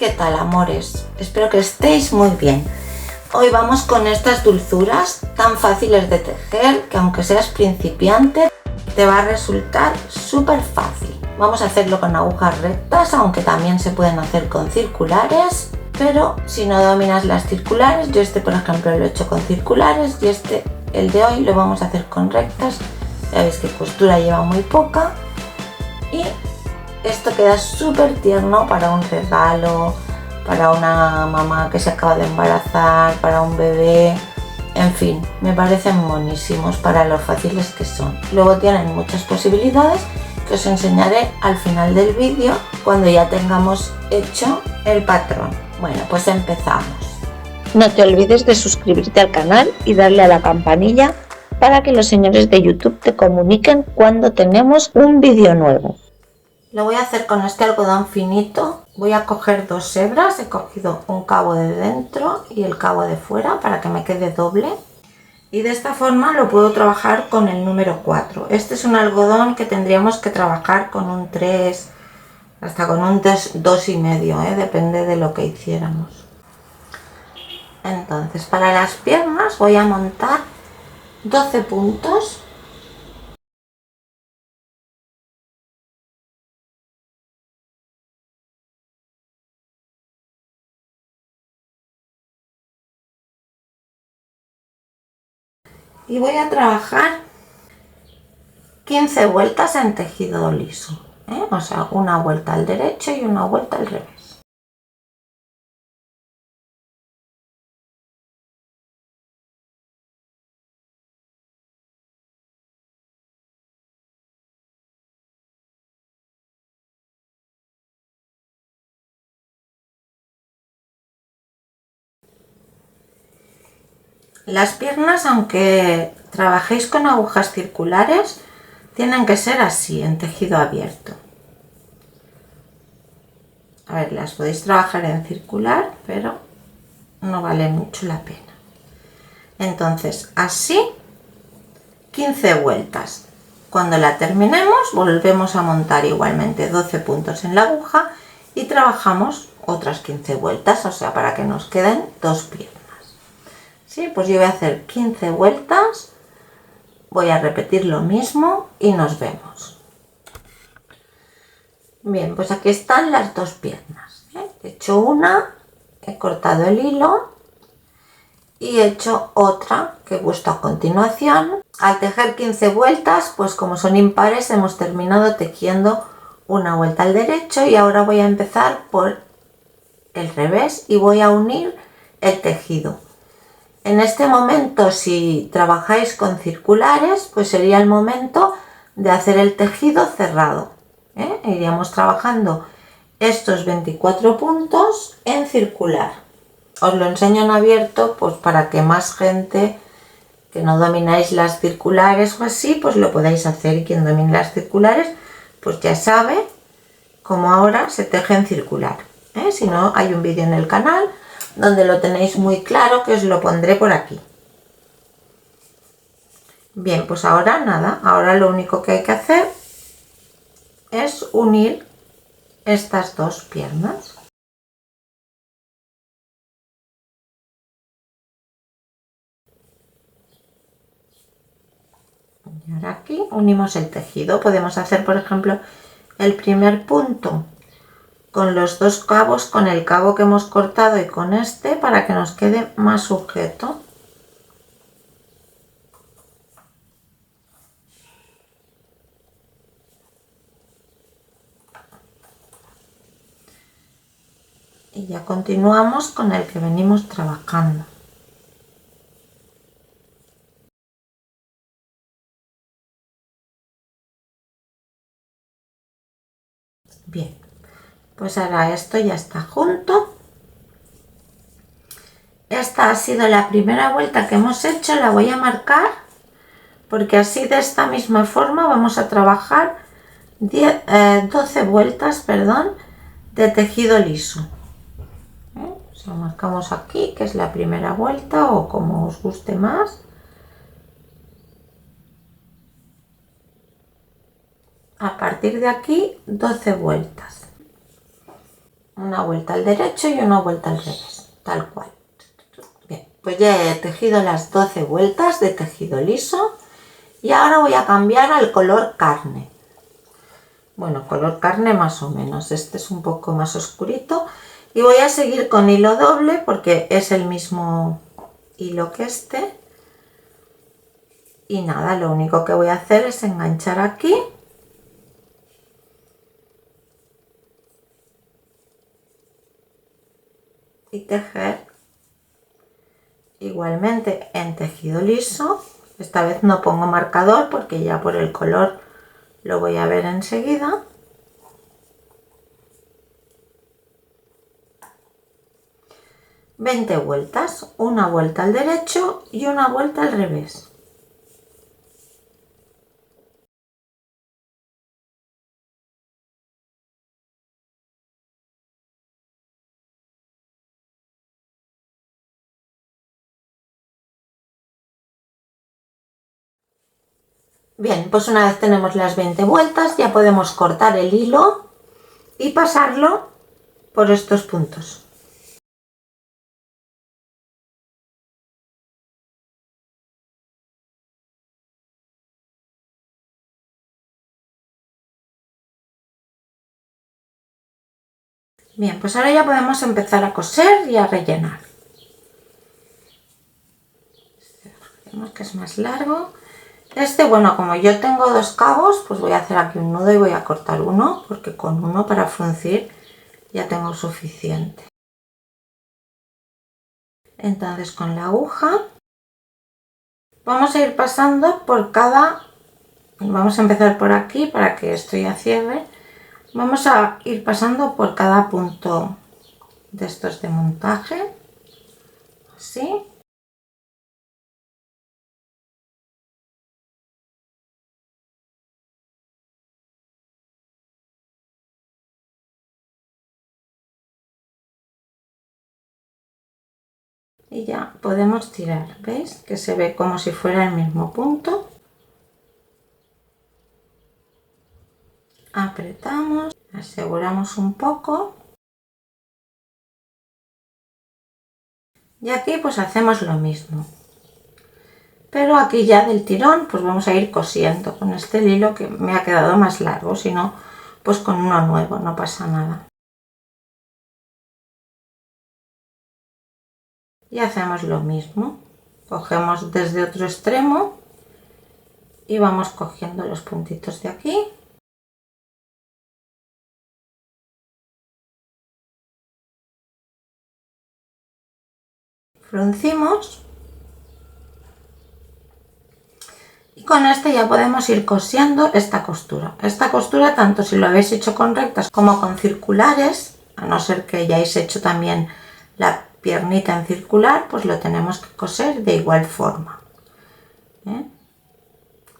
¿Qué tal, amores? Espero que estéis muy bien. Hoy vamos con estas dulzuras tan fáciles de tejer que aunque seas principiante te va a resultar súper fácil. Vamos a hacerlo con agujas rectas, aunque también se pueden hacer con circulares, pero si no dominas las circulares, yo por ejemplo lo he hecho con circulares y el de hoy lo vamos a hacer con rectas. Ya veis que costura lleva muy poca y esto queda súper tierno para un regalo, para una mamá que se acaba de embarazar, para un bebé, en fin, me parecen monísimos para lo fáciles que son. Luego tienen muchas posibilidades que os enseñaré al final del vídeo cuando ya tengamos hecho el patrón. Bueno, pues empezamos. No te olvides de suscribirte al canal y darle a la campanilla para que los señores de YouTube te comuniquen cuando tenemos un vídeo nuevo. Lo voy a hacer con este algodón finito. Voy a coger dos hebras, he cogido un cabo de dentro y el cabo de fuera para que me quede doble. Y de esta forma lo puedo trabajar con el número 4. Este es un algodón que tendríamos que trabajar con un 3, hasta con un 2,5, depende de lo que hiciéramos. Entonces, para las piernas voy a montar 12 puntos. Y voy a trabajar 15 vueltas en tejido liso, o sea, una vuelta al derecho y una vuelta al revés. Las piernas, aunque trabajéis con agujas circulares, tienen que ser así, en tejido abierto. A ver, las podéis trabajar en circular, pero no vale mucho la pena. Entonces, así, 15 vueltas. Cuando la terminemos, volvemos a montar igualmente 12 puntos en la aguja y trabajamos otras 15 vueltas, o sea, para que nos queden dos piernas. Sí, pues yo voy a hacer 15 vueltas, voy a repetir lo mismo y nos vemos. Bien, pues aquí están las dos piernas. He hecho una, he cortado el hilo y he hecho otra que he puesto a continuación. Al tejer 15 vueltas, pues como son impares, hemos terminado tejiendo una vuelta al derecho y ahora voy a empezar por el revés y voy a unir el tejido. En este momento, si trabajáis con circulares, pues sería el momento de hacer el tejido cerrado. Iríamos trabajando estos 24 puntos en circular. Os lo enseño en abierto pues para que más gente que no domináis las circulares o así, pues lo podáis hacer, y quien domine las circulares pues ya sabe cómo ahora se teje en circular. Si no, hay un vídeo en el canal donde lo tenéis muy claro, que os lo pondré por aquí. Bien, pues ahora nada, ahora lo único que hay que hacer es unir estas dos piernas. Y ahora aquí unimos el tejido. Podemos hacer, por ejemplo, el primer punto con los dos cabos, con el cabo que hemos cortado y con este, para que nos quede más sujeto. Y ya continuamos con el que venimos trabajando. Bien, pues ahora esto ya está junto. Esta ha sido la primera vuelta que hemos hecho, la voy a marcar porque así de esta misma forma vamos a trabajar 12 vueltas, de tejido liso. O sea, marcamos aquí que es la primera vuelta o como os guste más. A partir de aquí 12 vueltas. una vuelta al derecho y una vuelta al revés, tal cual. Bien, pues ya he tejido las 12 vueltas de tejido liso y ahora voy a cambiar al color carne. Bueno, color carne más o menos, este es un poco más oscurito y voy a seguir con hilo doble porque es el mismo hilo que este. Y nada, lo único que voy a hacer es enganchar aquí y tejer igualmente en tejido liso. Esta vez no pongo marcador porque ya por el color lo voy a ver enseguida. ...20 vueltas, una vuelta al derecho y una vuelta al revés. Bien, pues una vez tenemos las 20 vueltas ya podemos cortar el hilo y pasarlo por estos puntos. Bien, pues ahora ya podemos empezar a coser y a rellenar. Vemos que es más largo. Este, bueno, como yo tengo 2 cabos, pues voy a hacer aquí un nudo y voy a cortar uno, porque con uno para fruncir ya tengo suficiente. Entonces con la aguja vamos a ir pasando por cada... Vamos a empezar por aquí para que esto ya cierre. Vamos a ir pasando por cada punto de estos de montaje, así. Y ya podemos tirar, ¿veis? Que se ve como si fuera el mismo punto. Apretamos, aseguramos un poco. Y aquí pues hacemos lo mismo. Pero aquí ya del tirón pues vamos a ir cosiendo con este hilo que me ha quedado más largo, si no pues con uno nuevo, no pasa nada. Y hacemos lo mismo. Cogemos desde otro extremo y vamos cogiendo los puntitos de aquí. Fruncimos. Y con este ya podemos ir cosiendo esta costura. Esta costura, tanto si lo habéis hecho con rectas como con circulares, a no ser que hayáis hecho también la piernita en circular, pues lo tenemos que coser de igual forma, ¿eh?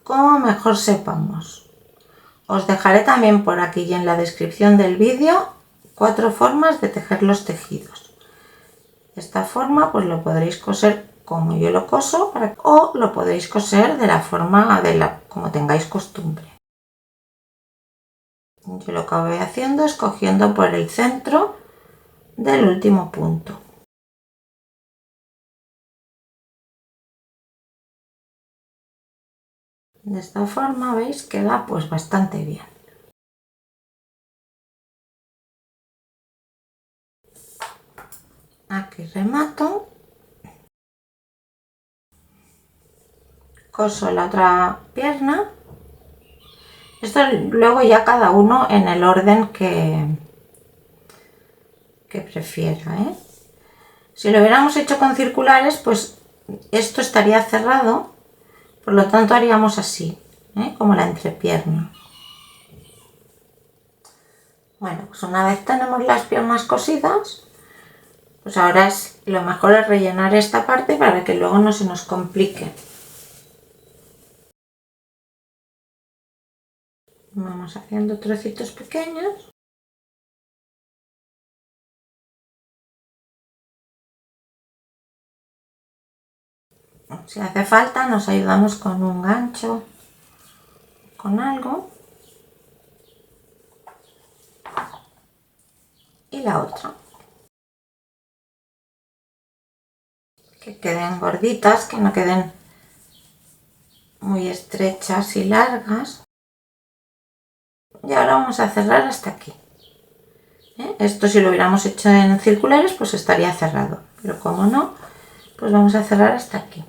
Como mejor sepamos. Os dejaré también por aquí y en la descripción del vídeo 4 formas de tejer los tejidos. De esta forma pues lo podréis coser como yo lo coso o lo podéis coser de la forma como tengáis costumbre. Yo lo que voy haciendo es cogiendo por el centro del último punto. De esta forma, veis, queda pues bastante bien. Aquí remato. Coso la otra pierna. Esto luego ya cada uno en el orden que prefiera, ¿eh? Si lo hubiéramos hecho con circulares, pues esto estaría cerrado, por lo tanto haríamos así, ¿eh? Como la entrepierna. Bueno, pues una vez tenemos las piernas cosidas, pues ahora lo mejor es rellenar esta parte para que luego no se nos complique. Vamos haciendo trocitos pequeños. Si hace falta nos ayudamos con un gancho, con algo. Y la otra. Que queden gorditas, que no queden muy estrechas y largas. Y ahora vamos a cerrar hasta aquí. Esto si lo hubiéramos hecho en circulares pues estaría cerrado, pero como no, pues vamos a cerrar hasta aquí.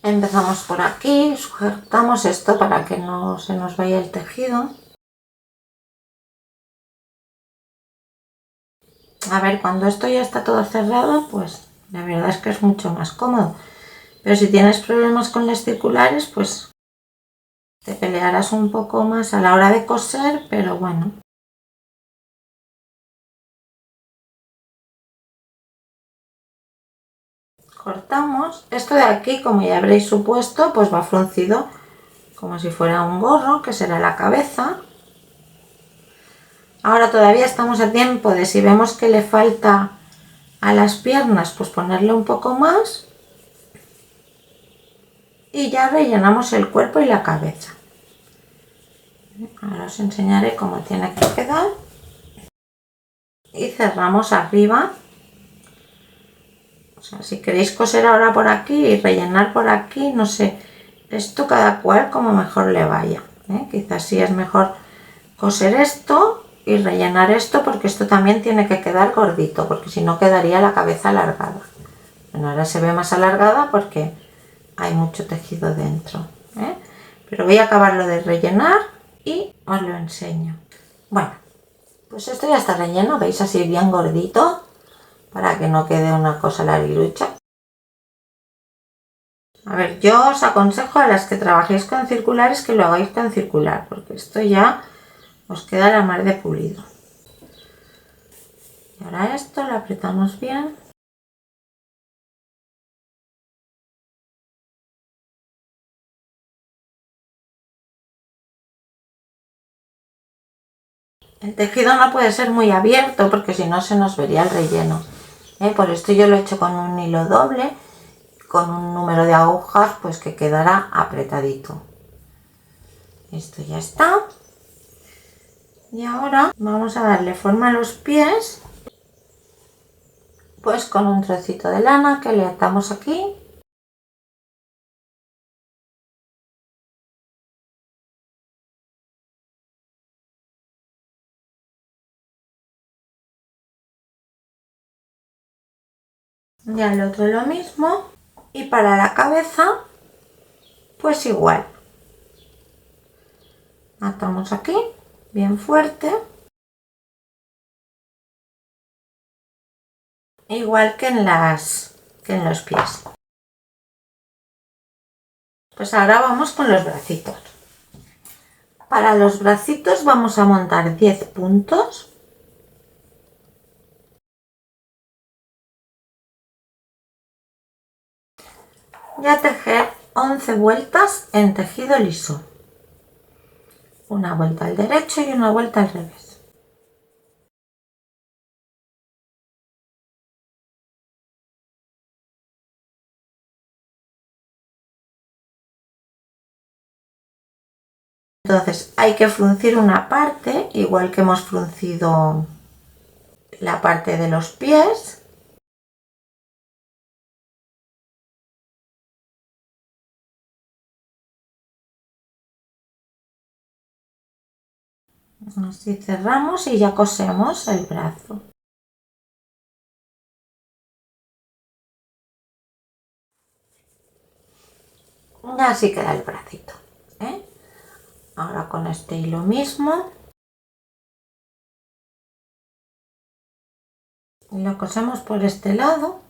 Empezamos por aquí, sujetamos esto para que no se nos vaya el tejido. A ver, cuando esto ya está todo cerrado, pues la verdad es que es mucho más cómodo. Pero si tienes problemas con las circulares, pues te pelearás un poco más a la hora de coser, pero bueno. Cortamos. Esto de aquí, como ya habréis supuesto, pues va fruncido como si fuera un gorro, que será la cabeza. Ahora todavía estamos a tiempo de, si vemos que le falta a las piernas, pues ponerle un poco más. Y ya rellenamos el cuerpo y la cabeza. Ahora os enseñaré cómo tiene que quedar. Y cerramos arriba. O sea, si queréis coser ahora por aquí y rellenar por aquí, no sé, esto cada cual como mejor le vaya. Quizás sí es mejor coser esto y rellenar esto, porque esto también tiene que quedar gordito, porque si no quedaría la cabeza alargada. Bueno, ahora se ve más alargada porque hay mucho tejido dentro, pero voy a acabarlo de rellenar y os lo enseño. Bueno, pues esto ya está relleno, veis, así bien gordito, para que no quede una cosa larguirucha. A ver, yo os aconsejo a las que trabajéis con circulares que lo hagáis con circular, porque esto ya os queda la mar de pulido. Y ahora esto lo apretamos bien. El tejido no puede ser muy abierto porque si no se nos vería el relleno. Por esto yo lo he hecho con un hilo doble, con un número de agujas pues que quedará apretadito. Esto ya está. Y ahora vamos a darle forma a los pies, pues con un trocito de lana que le atamos aquí. Y al otro lo mismo. Y para la cabeza, pues igual. Atamos aquí, bien fuerte. Igual que en los pies. Pues ahora vamos con los bracitos. Para los bracitos vamos a montar 10 puntos. Y a tejer 11 vueltas en tejido liso. Una vuelta al derecho y una vuelta al revés. Entonces hay que fruncir una parte, igual que hemos fruncido la parte de los pies. Así cerramos y ya cosemos el brazo. Y así queda el bracito. Ahora con este hilo mismo lo cosemos por este lado,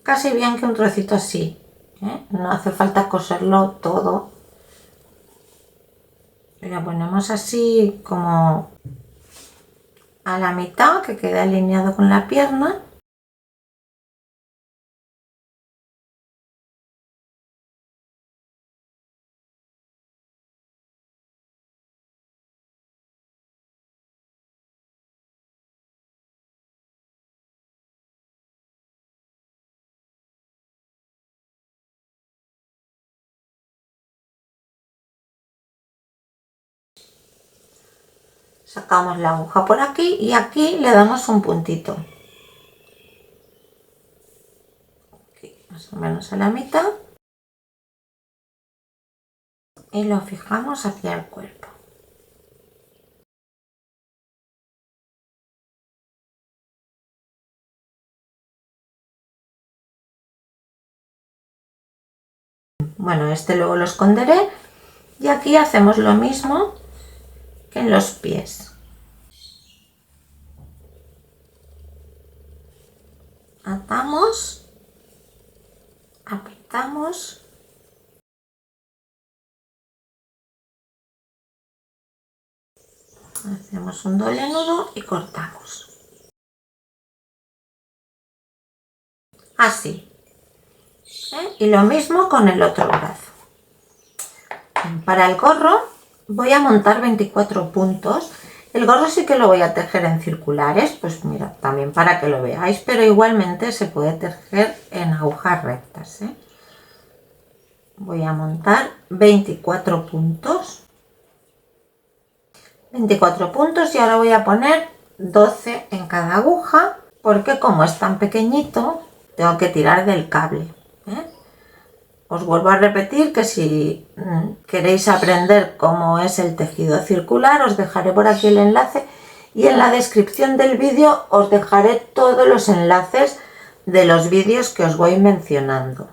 casi bien que un trocito así. No hace falta coserlo todo. Lo ponemos así como a la mitad, que quede alineado con la pierna. Sacamos la aguja por aquí y aquí le damos un puntito. Aquí, más o menos a la mitad. Y lo fijamos hacia el cuerpo. Bueno, este luego lo esconderé y aquí hacemos lo mismo que en los pies. Atamos, apretamos, hacemos un doble nudo y cortamos. Así. Y lo mismo con el otro brazo. Para el gorro voy a montar 24 puntos. El gorro sí que lo voy a tejer en circulares, pues mira, también para que lo veáis, pero igualmente se puede tejer en agujas rectas. Voy a montar 24 puntos. 24 puntos y ahora voy a poner 12 en cada aguja, porque como es tan pequeñito, tengo que tirar del cable. Os vuelvo a repetir que si queréis aprender cómo es el tejido circular, os dejaré por aquí el enlace y en la descripción del vídeo os dejaré todos los enlaces de los vídeos que os voy mencionando.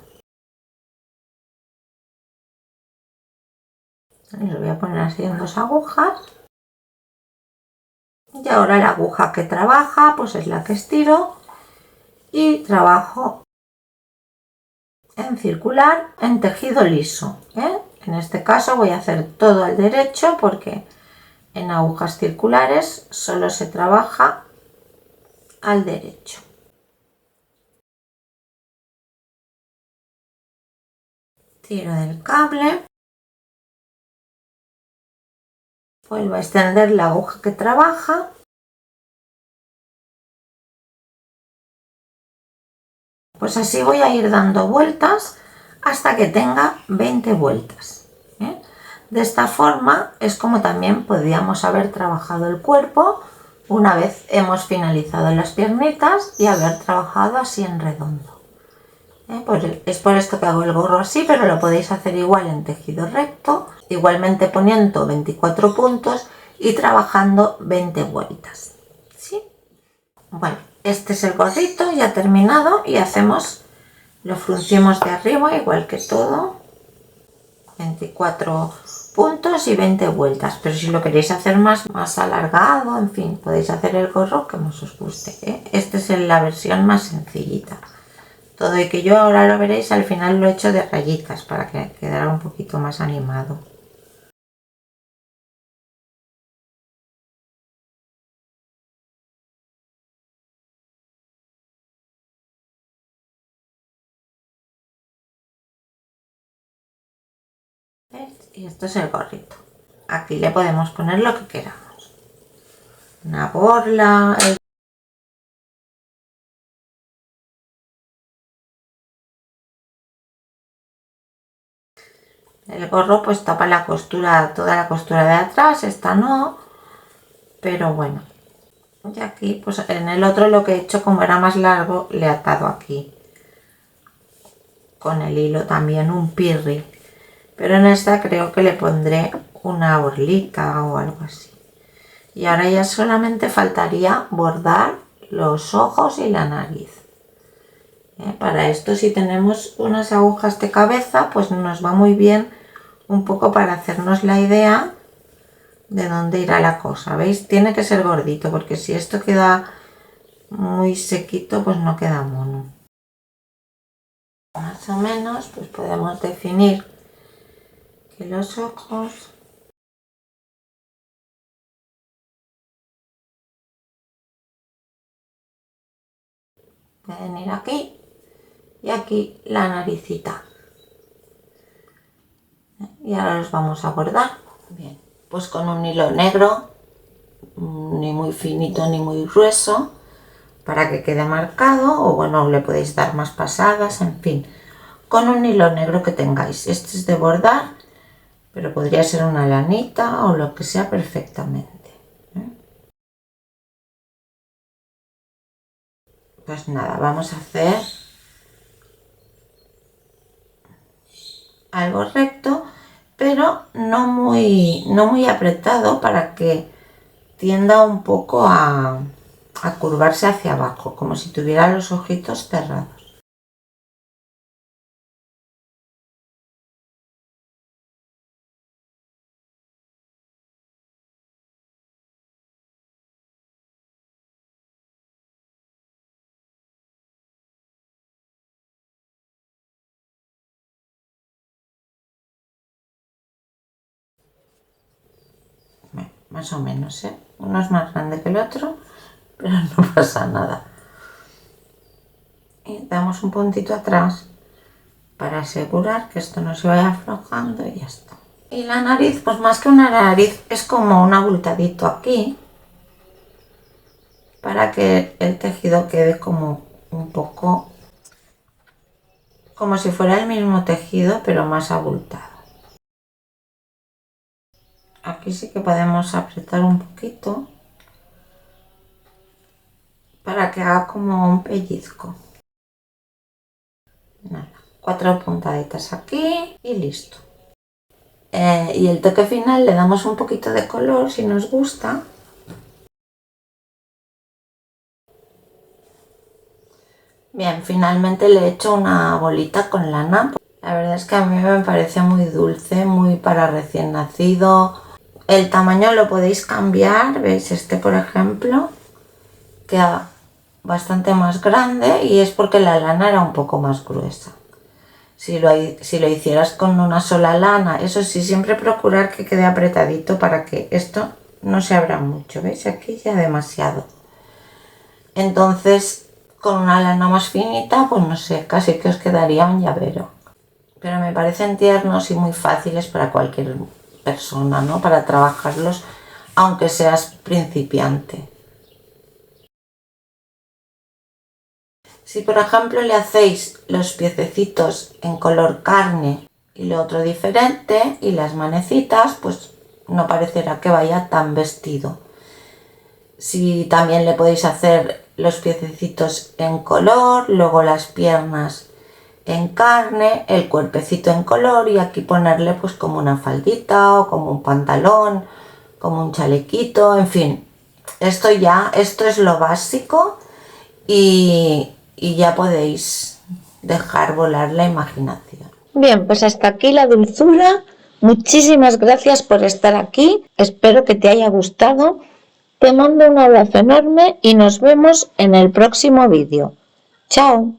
Lo voy a poner así en 2 agujas. Y ahora la aguja que trabaja, pues es la que estiro y trabajo en circular en tejido liso. En este caso voy a hacer todo al derecho porque en agujas circulares solo se trabaja al derecho. Tiro del cable, vuelvo a extender la aguja que trabaja. Pues así voy a ir dando vueltas hasta que tenga 20 vueltas. De esta forma es como también podríamos haber trabajado el cuerpo una vez hemos finalizado las piernitas y haber trabajado así en redondo. Pues es por esto que hago el gorro así, pero lo podéis hacer igual en tejido recto, igualmente poniendo 24 puntos y trabajando 20 vueltas. ¿Sí? Bueno, este es el gorrito ya terminado y lo fruncimos de arriba igual que todo, 24 puntos y 20 vueltas, pero si lo queréis hacer más alargado, en fin, podéis hacer el gorro que más os guste. Esta es la versión más sencillita. Todo y que yo ahora lo veréis, al final lo he hecho de rayitas para que quedara un poquito más animado. ¿Ves? Y esto es el gorrito. Aquí le podemos poner lo que queramos. Una borla. El gorro pues tapa la costura, toda la costura de atrás, esta no, pero bueno. Y aquí pues en el otro lo que he hecho, como era más largo, le he atado aquí con el hilo también un pirri, pero en esta creo que le pondré una borlita o algo así. Y ahora ya solamente faltaría bordar los ojos y la nariz. Para esto, si tenemos unas agujas de cabeza, pues nos va muy bien un poco para hacernos la idea de dónde irá la cosa. ¿Veis? Tiene que ser gordito, porque si esto queda muy sequito, pues no queda mono. Más o menos, pues podemos definir que los ojos pueden ir aquí y aquí la naricita. Y ahora los vamos a bordar. Bien, pues con un hilo negro, ni muy finito ni muy grueso, para que quede marcado, o bueno, le podéis dar más pasadas, en fin, con un hilo negro que tengáis. Este es de bordar, pero podría ser una lanita o lo que sea perfectamente. Pues nada, vamos a hacer algo recto, pero no muy apretado, para que tienda un poco a curvarse hacia abajo, como si tuviera los ojitos cerrados. Bueno, más o menos, ¿eh? Uno es más grande que el otro, pero no pasa nada. Y damos un puntito atrás para asegurar que esto no se vaya aflojando y ya está. Y la nariz, pues más que una nariz, es como un abultadito aquí, para que el tejido quede como un poco, como si fuera el mismo tejido, pero más abultado. Aquí sí que podemos apretar un poquito para que haga como un pellizco. Nada, 4 puntaditas aquí y listo. Y el toque final le damos un poquito de color si nos gusta. Bien, finalmente le he hecho una bolita con lana. La verdad es que a mí me parece muy dulce, muy para recién nacido. El tamaño lo podéis cambiar, ¿veis? Este, por ejemplo, queda bastante más grande y es porque la lana era un poco más gruesa. Si lo hicieras con una sola lana, eso sí, siempre procurar que quede apretadito para que esto no se abra mucho, ¿veis? Aquí ya demasiado. Entonces, con una lana más finita, pues no sé, casi que os quedaría un llavero. Pero me parecen tiernos y muy fáciles para cualquier persona, ¿no? Para trabajarlos, aunque seas principiante. Si por ejemplo le hacéis los piececitos en color carne y lo otro diferente y las manecitas, pues no parecerá que vaya tan vestido. Si también le podéis hacer los piececitos en color, luego las piernas en carne, el cuerpecito en color y aquí ponerle pues como una faldita o como un pantalón, como un chalequito, en fin. Esto es lo básico y ya podéis dejar volar la imaginación. Bien, pues hasta aquí la dulzura. Muchísimas gracias por estar aquí. Espero que te haya gustado. Te mando un abrazo enorme y nos vemos en el próximo vídeo. ¡Chao!